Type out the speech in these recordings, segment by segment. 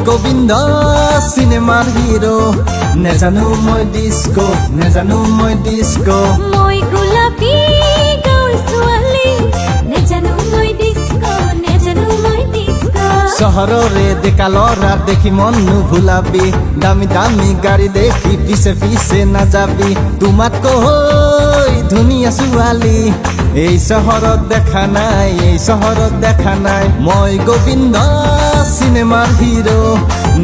Gobinda সিনেমাৰ hero নেজানো মই disco নেজানো মই ডিস্কো মই গোলাপী গাঁৱৰ ছোৱালী নেজানো মই ডিস্কো নেজানো মই ডিস্কো শহররে দেখা লড়ার দেখি মন ভুলাবি দামি দামি গাড়ি দেখি পিছে পিছে না যাবি তোমাত কই ধুনিয়া ছোৱালী এই শহরত দেখা নাই এই শহরত দেখা নাই মই গোবিন্দ সিনেমার হিরো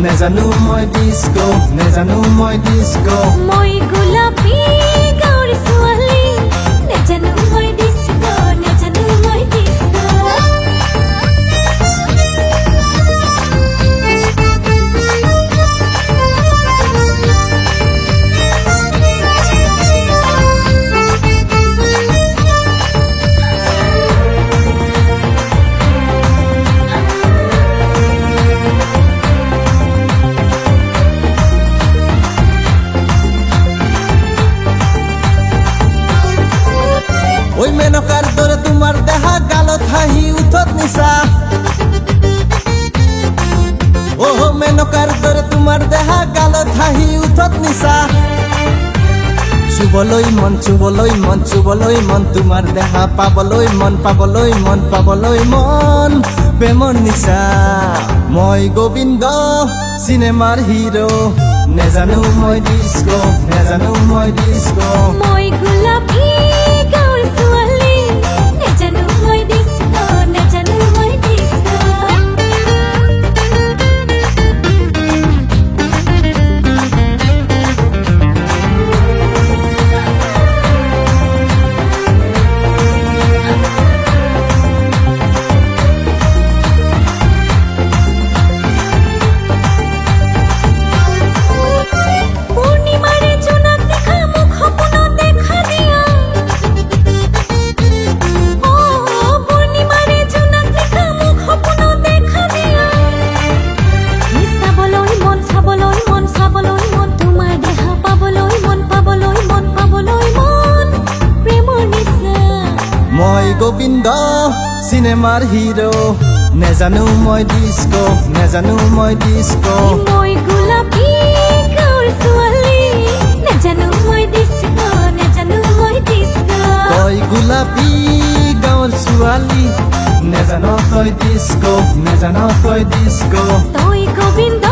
নেজানো মই ডিস্কো নেজানো মই ডিস্কো মই গোলাপী গাঁৱৰ ছোৱালী নেজানো মই ডিস্কো নেজানো মই ডিস্কো ওই মেনকার দরে তোমার দেহা গালত হাহি উঠত নিছা ও মেনকার দরে তোমার দেহা গালত হাহি উঠত নিছা চুবলৈ মন চুবলৈ মন চুবলৈ মন তোমার দেহা পাবলৈ মন পাবলৈ মন পাবলৈ মন প্ৰেমৰ নিচা মই গোবিন্দ সিনেমাৰ হিৰো নেজানো মই ডিস্কো নেজানো মই ডিস্কো মই গোলাপী গাঁৱৰ ছোৱালী নেজানো মই ডিস্কো নেজানো মই ডিস্কো মই গোবিন্দ সিনেমাৰ হিৰো নেজানো মই ডিস্কো নেজানো মই ডিস্কো মই গোলাপী গাঁৱৰ ছোৱালী নেজানো মই ডিস্কো নেজানো মই ডিস্কো তই গোলাপী গাঁৱৰ ছোৱালী নেজানো তই ডিস্কো নেজানো তই ডিস্কো তই গোবিন্দ